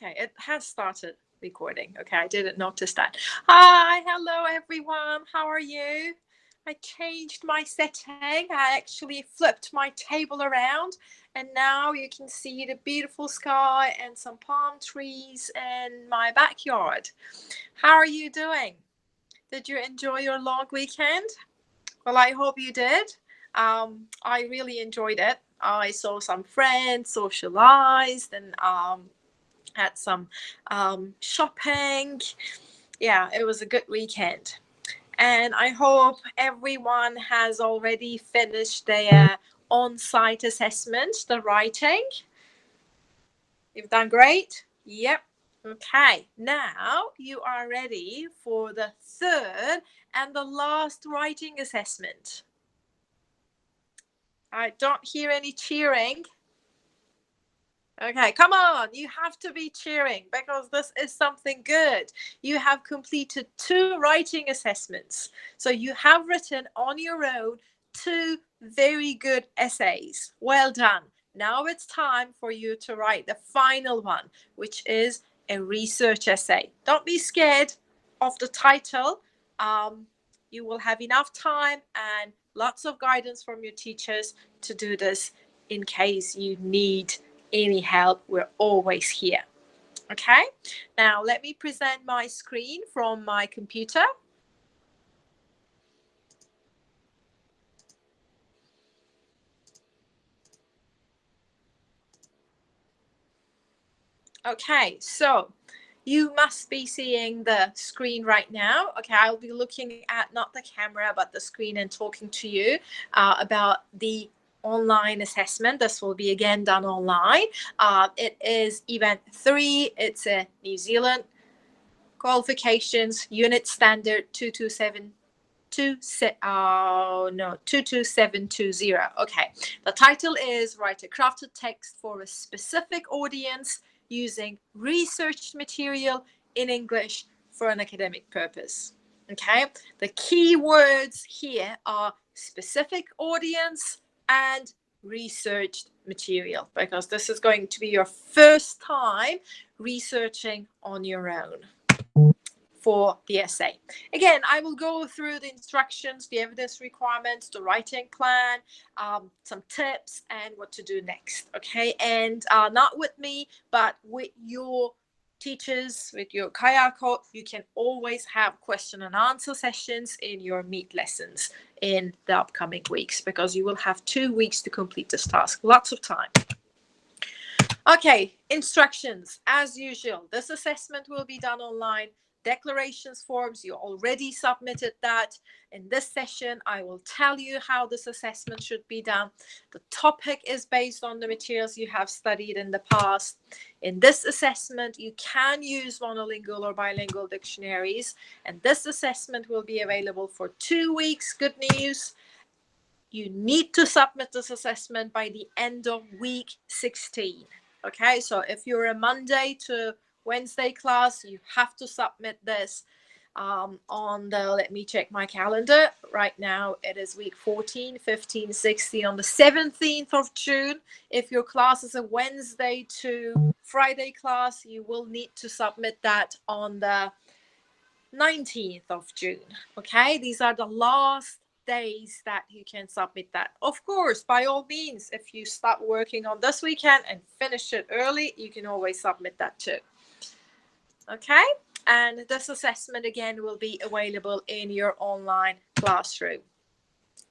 Okay, it has started recording. Okay, I didn't notice that. Hi, hello everyone. How are you? I changed my setting. I actually flipped my table around, and now you can see the beautiful sky and some palm trees in my backyard. How are you doing? Did you enjoy your long weekend? Well, I hope you did. I really enjoyed it. I saw some friends, socialized, and had some shopping. Yeah, it was a good weekend. And I hope everyone has already finished their on-site assessment, the writing. You've done great? Yep. Okay, now you are ready for the third and the last writing assessment. I don't hear any cheering. Okay, come on. You have to be cheering because this is something good. You have completed 2 writing assessments. So you have written on your own 2 very good essays. Well done. Now it's time for you to write the final one, which is a research essay. Don't be scared of the title. You will have enough time and lots of guidance from your teachers to do this in case you need any help. We're always here. Okay, now let me present my screen from my computer. Okay, so you must be seeing the screen right now. Okay, I'll be looking at not the camera but the screen and talking to you about the online assessment. This will be again done online. It is event 3. It's a New Zealand qualifications unit standard 22720. Okay, the title is write a crafted text for a specific audience using researched material in English for an academic purpose. Okay, the key words here are specific audience and researched material, because this is going to be your first time researching on your own for the essay. Again, I will go through the instructions, the evidence requirements, the writing plan, some tips, and what to do next. Okay, and not with me, but with your teachers, with your Kayako, you can always have question and answer sessions in your meet lessons in the upcoming weeks, because you will have 2 weeks to complete this task. Lots of time. Okay, instructions. As usual, this assessment will be done online. Declarations forms, you already submitted that. In this session, I will tell you how this assessment should be done. The topic is based on the materials you have studied in the past. In this assessment, you can use monolingual or bilingual dictionaries, and this assessment will be available for 2 weeks. Good news. You need to submit this assessment by the end of week 16. Okay, so if you're a Monday to Wednesday class, you have to submit this on the, let me check my calendar. Right now it is week 14, 15, 16, on the 17th of June. If your class is a Wednesday to Friday class, you will need to submit that on the 19th of June. Okay, these are the last days that you can submit that. Of course, by all means, if you start working on this weekend and finish it early, you can always submit that too. Okay, and this assessment again will be available in your online classroom.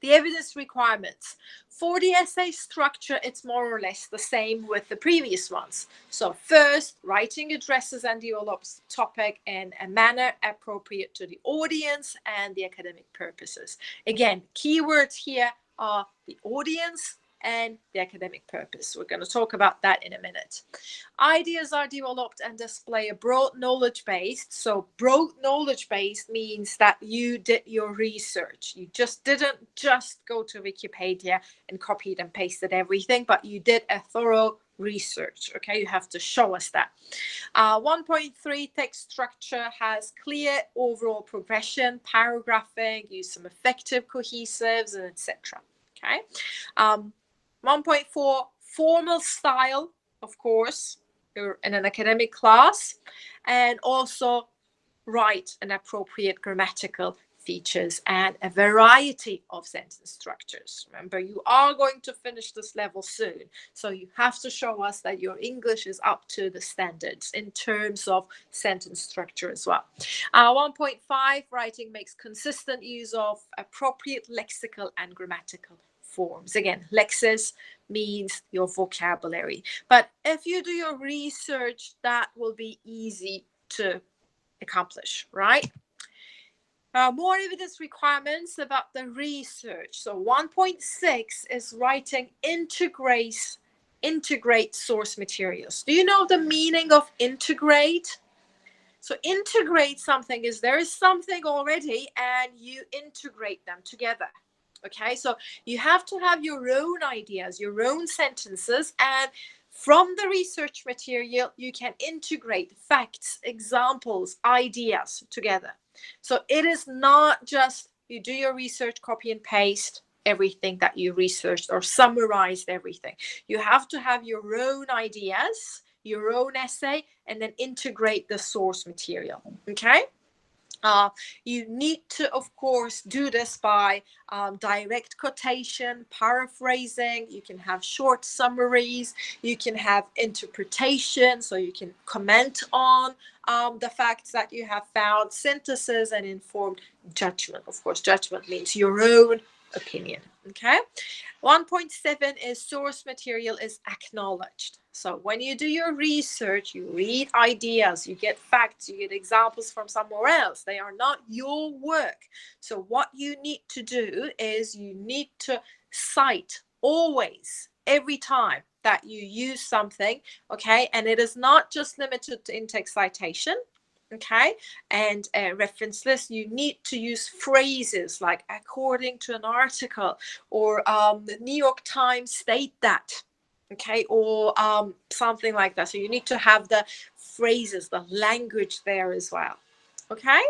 The evidence requirements. For the essay structure, it's more or less the same with the previous ones. So first, writing addresses and develops topic in a manner appropriate to the audience and the academic purposes. Again, keywords here are the audience and the academic purpose. We're going to talk about that in a minute. Ideas are developed and display a broad knowledge base. So broad knowledge base means that you did your research. You just didn't just go to Wikipedia and copied and pasted everything, but you did a thorough research. Okay, you have to show us that. 1.3 text structure has clear overall progression, paragraphing, use some effective cohesives, and etc. Okay. 1.4 formal style, of course. you're in an academic class, and also write an appropriate grammatical features and a variety of sentence structures. Remember, you are going to finish this level soon, so you have to show us that your English is up to the standards in terms of sentence structure as well. 1.5, writing makes consistent use of appropriate lexical and grammatical forms. Again, lexis means your vocabulary, but if you do your research, that will be easy to accomplish, right? More evidence requirements about the research. So 1.6 is writing integrate source materials. Do you know the meaning of integrate? So integrate something is there is something already and you integrate them together. Okay, so you have to have your own ideas, your own sentences, and from the research material, you can integrate facts, examples, ideas together. So it is not just you do your research, copy and paste everything that you researched or summarized everything. You have to have your own ideas, your own essay, and then integrate the source material. Okay? You need to, of course, do this by direct quotation, paraphrasing. You can have short summaries. You can have interpretation, so you can comment on the facts that you have found, synthesis, and informed judgment. Of course, judgment means your own opinion. Okay. 1.7 is source material is acknowledged. So when you do your research, you read ideas, you get facts, you get examples from somewhere else. They are not your work. So what you need to do is you need to cite always, every time that you use something, okay? And it is not just limited to in-text citation. Okay, and a reference list, you need to use phrases like according to an article, or the New York Times state that, okay, or something like that. So you need to have the phrases, the language there as well. Okay,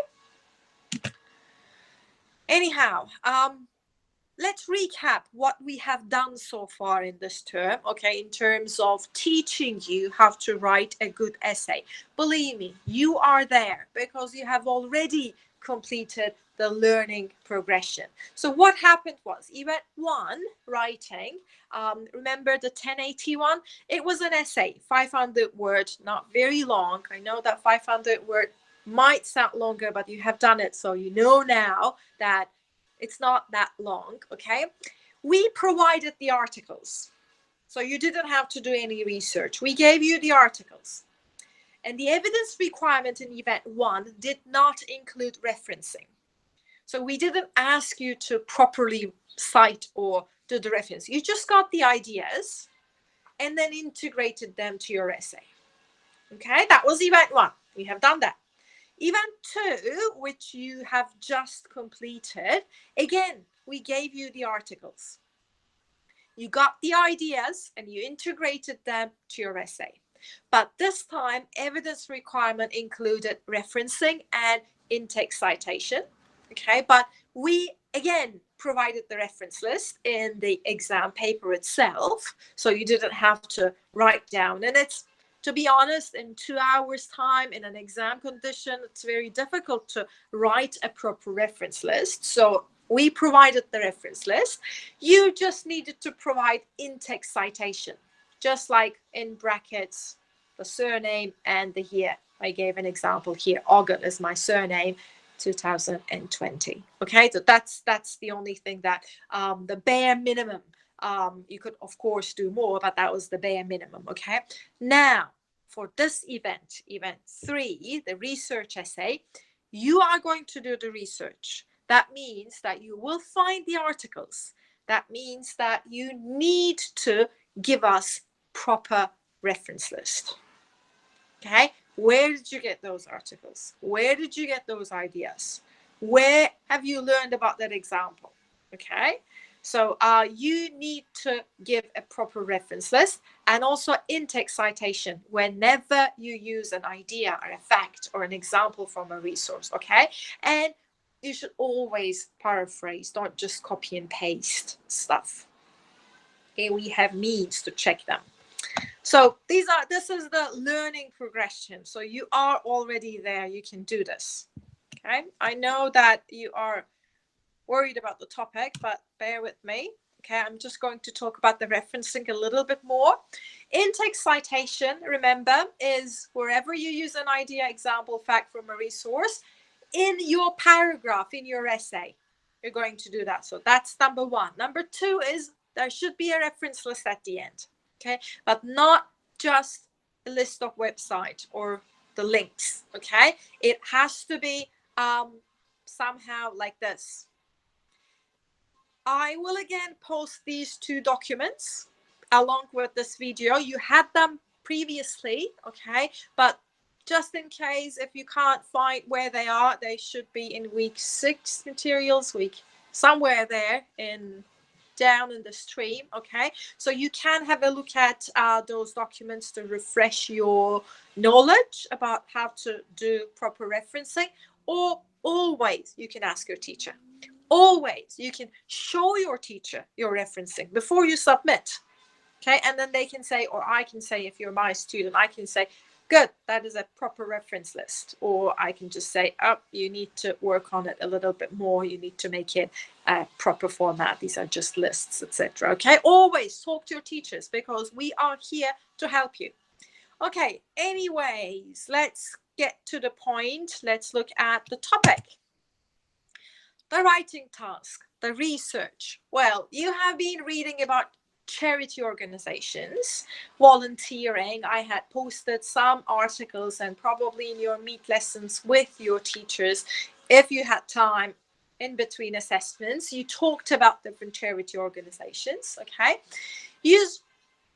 anyhow, let's recap what we have done so far in this term, okay, in terms of teaching you how to write a good essay. Believe me, you are there because you have already completed the learning progression. So what happened was, event 1, writing, remember the 1081? It was an essay, 500 words, not very long. I know that 500 words might sound longer, but you have done it, so you know now that it's not that long, okay? We provided the articles, so you didn't have to do any research. We gave you the articles. And the evidence requirement in event 1 did not include referencing. So we didn't ask you to properly cite or do the reference. You just got the ideas and then integrated them to your essay. Okay, that was event 1. We have done that. Event 2, which you have just completed, again, we gave you the articles. You got the ideas and you integrated them to your essay. But this time, evidence requirement included referencing and in-text citation. Okay, but we, again, provided the reference list in the exam paper itself, so you didn't have to write down. And it's, to be honest, in 2 hours time in an exam condition, it's very difficult to write a proper reference list. So we provided the reference list. You just needed to provide in-text citation, just like in brackets, the surname and the year. I gave an example here. August is my surname, 2020. Okay, so that's the only thing that the bare minimum. You could, of course, do more, but that was the bare minimum. Okay, now for this event, event 3, the research essay, you are going to do the research. That means that you will find the articles. That means that you need to give us proper reference list. Okay, where did you get those articles? Where did you get those ideas? Where have you learned about that example? Okay, so you need to give a proper reference list and also in-text citation whenever you use an idea or a fact or an example from a resource. Okay, and you should always paraphrase, don't just copy and paste stuff. Okay, we have means to check them. So this is the learning progression. So you are already there. You can do this. Okay. I know that you are worried about the topic, but bear with me. Okay, I'm just going to talk about the referencing a little bit more. In-text citation, remember, is wherever you use an idea, example, fact from a resource, in your paragraph, in your essay, you're going to do that. So that's number one. Number two is there should be a reference list at the end, okay? But not just a list of websites or the links, okay? It has to be somehow like this. I will again post these two documents along with this video. You had them previously, okay? But just in case, if you can't find where they are, they should be in week 6 materials, week somewhere there in down in the stream, okay? So you can have a look at those documents to refresh your knowledge about how to do proper referencing, or always you can ask your teacher. Always you can show your teacher your referencing before you submit, okay? And then they can say, or I can say, if you're my student, I can say, good, that is a proper reference list. Or I can just say, oh, you need to work on it a little bit more, you need to make it a proper format, these are just lists, etc. Okay, always talk to your teachers because we are here to help you. Okay, anyways, let's get to the point. Let's look at the topic. The writing task, the research. Well, you have been reading about charity organizations, volunteering. I had posted some articles and probably in your meet lessons with your teachers, if you had time in between assessments, you talked about different charity organizations, okay? Use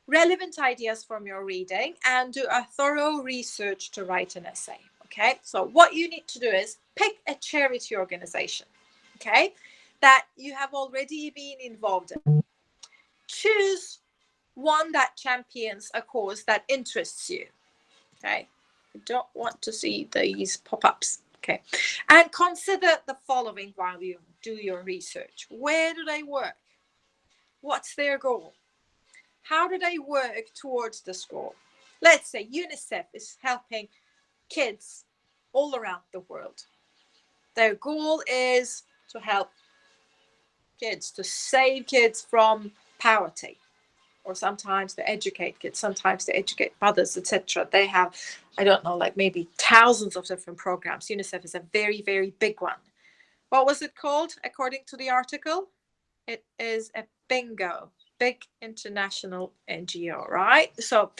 relevant ideas from your reading and do a thorough research to write an essay, okay? So what you need to do is pick a charity organization, okay, that you have already been involved in. Choose one that champions a cause that interests you, okay? I don't want to see these pop-ups, okay? And consider the following while you do your research. Where do they work? What's their goal? How do they work towards this goal? Let's say UNICEF is helping kids all around the world. Their goal is to help kids, to save kids from poverty, or sometimes they educate kids, sometimes they educate mothers, etc. They have, I don't know, like maybe thousands of different programs. UNICEF is a very, very big one. What was it called according to the article? It is a bingo, big international NGO, right? So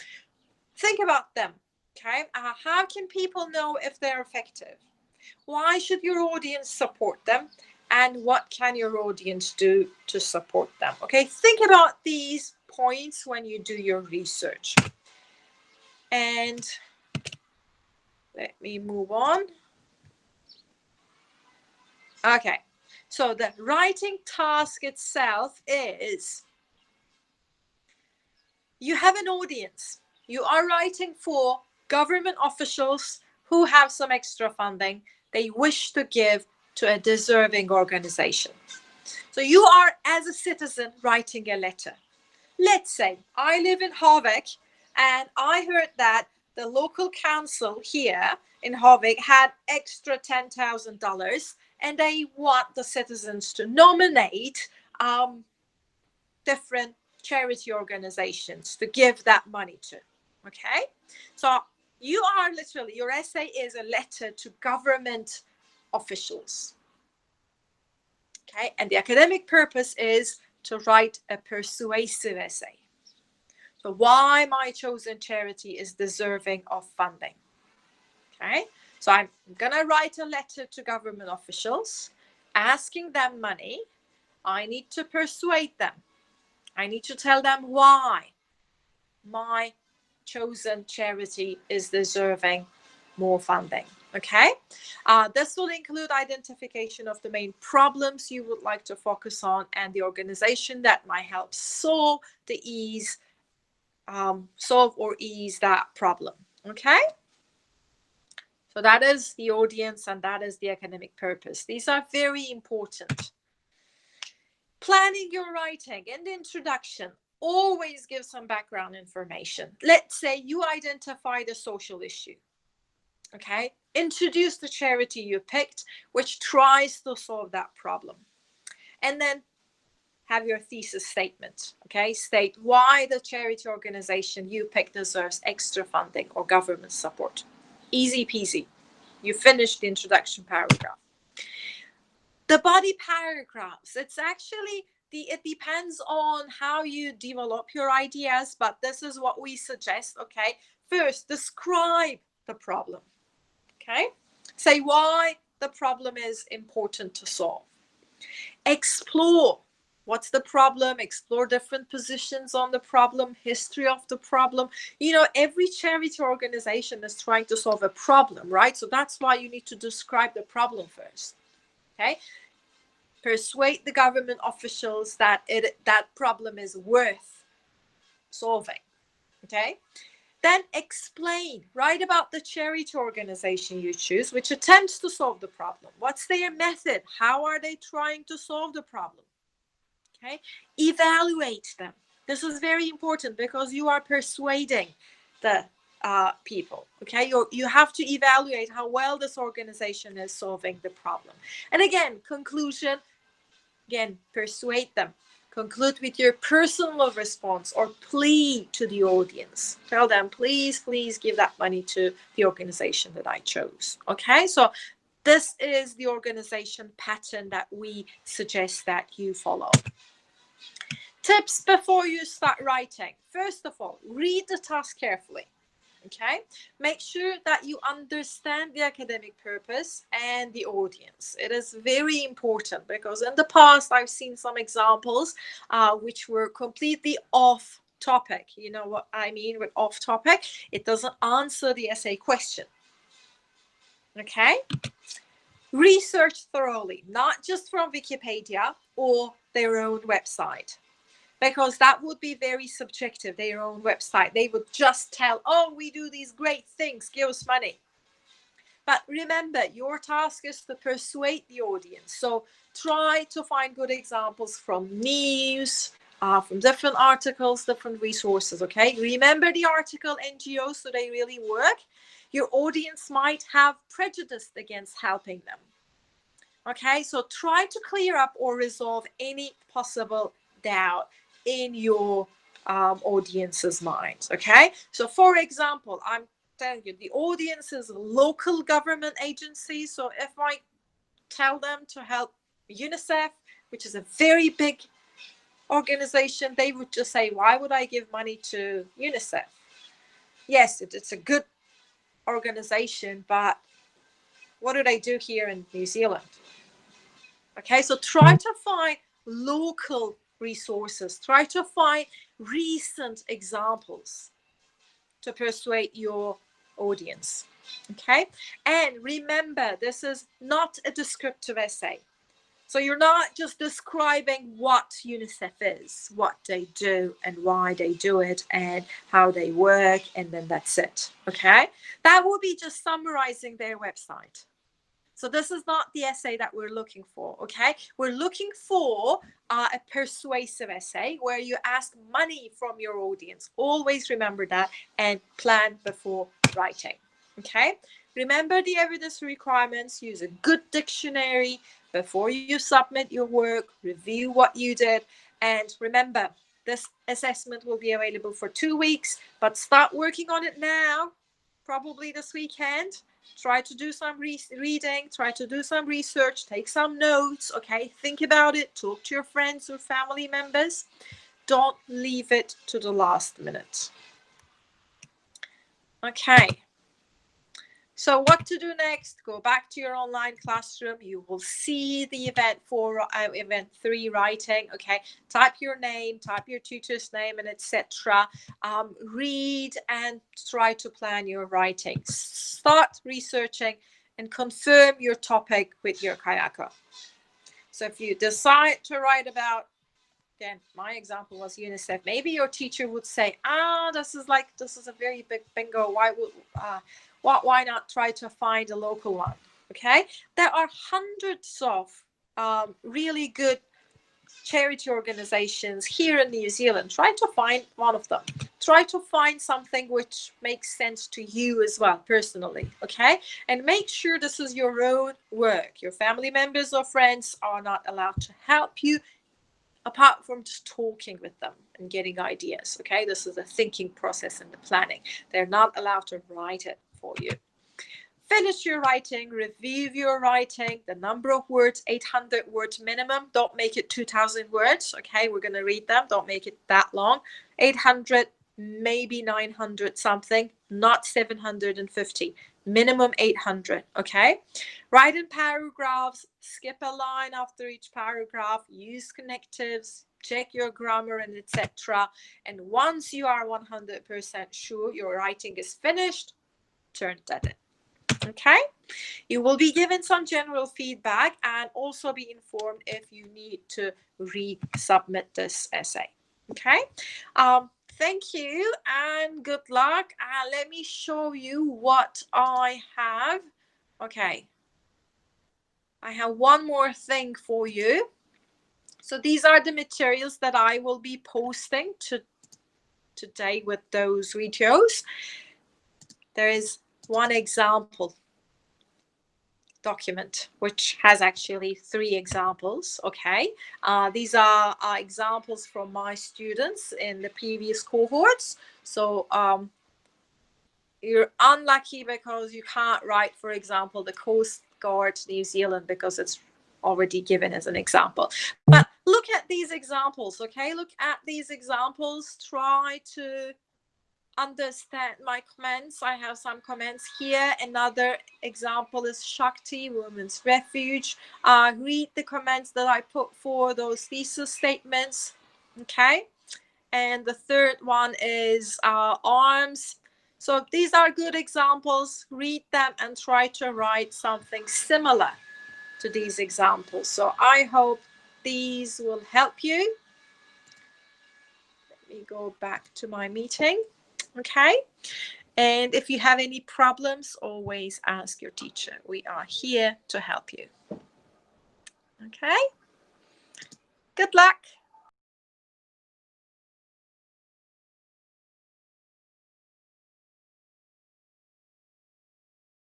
think about them, okay? How can people know if they're effective? Why should your audience support them? And what can your audience do to support them? Okay, think about these points when you do your research. And let me move on. Okay, so the writing task itself is, you have an audience. You are writing for government officials who have some extra funding they wish to give to a deserving organization. So you are, as a citizen, writing a letter. Let's say I live in Havik and I heard that the local council here in Havik had extra $10,000 and they want the citizens to nominate different charity organizations to give that money to. Okay, so you are literally, your essay is a letter to government officials. Okay, and the academic purpose is to write a persuasive essay. So why my chosen charity is deserving of funding. Okay, so I'm gonna write a letter to government officials asking them money. I need to persuade them. I need to tell them why my chosen charity is deserving more funding. Okay, this will include identification of the main problems you would like to focus on and the organization that might help solve or ease that problem. Okay, so that is the audience and that is the academic purpose. These are very important. Planning your writing. In the introduction, always give some background information. Let's say you identified a social issue. Okay, introduce the charity you picked, which tries to solve that problem. And then have your thesis statement. Okay, state why the charity organization you picked deserves extra funding or government support. Easy peasy. You finished the introduction paragraph. The body paragraphs, it's actually it depends on how you develop your ideas, but this is what we suggest. Okay, first describe the problem. Okay, say why the problem is important to solve. Explore what's the problem, explore different positions on the problem, history of the problem. You know, every charity organization is trying to solve a problem, right? So that's why you need to describe the problem first. Okay, persuade the government officials that that problem is worth solving. Okay, then explain, write about the charity organization you choose, which attempts to solve the problem. What's their method? How are they trying to solve the problem? Okay, evaluate them. This is very important because you are persuading the people. Okay, you have to evaluate how well this organization is solving the problem. And again, conclusion, again, persuade them. Conclude with your personal response or plea to the audience. Tell them, please, please give that money to the organization that I chose. Okay, so this is the organization pattern that we suggest that you follow. Tips before you start writing. First of all, read the task carefully. Okay, make sure that you understand the academic purpose and the audience. It is very important because in the past I've seen some examples which were completely off topic. You know what I mean with off topic? It doesn't answer the essay question. Okay, research thoroughly, not just from Wikipedia or their own website, because that would be very subjective, their own website. They would just tell, oh, we do these great things, give us money. But remember, your task is to persuade the audience. So try to find good examples from news, from different articles, different resources, okay? Remember the article NGOs, so they really work. Your audience might have prejudice against helping them. Okay, so try to clear up or resolve any possible doubt in your audience's mind. Okay, so for example, I'm telling you, the audience is local government agencies. So if I tell them to help UNICEF, which is a very big organization, they would just say, why would I give money to UNICEF? Yes, it's a good organization, but what do they do here in New Zealand? Okay, so try to find local resources, try to find recent examples to persuade your audience. Okay, and remember, this is not a descriptive essay. So you're not just describing what UNICEF is, what they do and why they do it and how they work, and then that's it. Okay, that will be just summarizing their website. So this is not the essay that we're looking for, okay? We're looking for a persuasive essay where you ask money from your audience. Always remember that and plan before writing, okay? Remember the evidence requirements. Use a good dictionary before you submit your work. Review what you did. And remember, this assessment will be available for 2 weeks, but start working on it now, probably this weekend. Try to do some reading, try to do some research, take some notes, okay? Think about it, talk to your friends or family members. Don't leave it to the last minute. Okay. So what to do next? Go back to your online classroom. You will see the event 3 writing. Okay, type your name, type your tutor's name, and etc. Read and try to plan your writing. Start researching and confirm your topic with your kayaker. So if you decide to write about, again, my example was UNICEF. Maybe your teacher would say, this is a very big bingo. Why not try to find a local one? Okay, there are hundreds of really good charity organizations here in New Zealand. Try to find one of them. Try to find something which makes sense to you as well, personally, okay? And make sure this is your own work. Your family members or friends are not allowed to help you apart from just talking with them and getting ideas, okay? This is a thinking process and the planning. They're not allowed to write it for you. Finish your writing, review your writing, the number of words, 800 words minimum. Don't make it 2,000 words, okay? We're going to read them. Don't make it that long. 800, maybe 900 something, not 750. Minimum 800, okay? Write in paragraphs, skip a line after each paragraph, use connectives, check your grammar and etc. And once you are 100% sure your writing is finished, turn that in. Okay, you will be given some general feedback and also be informed if you need to resubmit this essay. Okay, thank you and good luck. Let me show you what I have. Okay, I have one more thing for you. So these are the materials that I will be posting today with those videos. There is one example document which has actually 3 examples. Okay, these are examples from my students in the previous cohorts. So you're unlucky because you can't write, for example, the Coast Guard New Zealand because it's already given as an example. But look at these examples. Okay, look at these examples. Try to understand my comments. I have some comments here. Another example is Shakti, Women's Refuge. Read the comments that I put for those thesis statements. Okay. And the third one is arms. So these are good examples. Read them and try to write something similar to these examples. So I hope these will help you. Let me go back to my meeting. Okay, and if you have any problems, always ask your teacher. We are here to help you. Okay, good luck.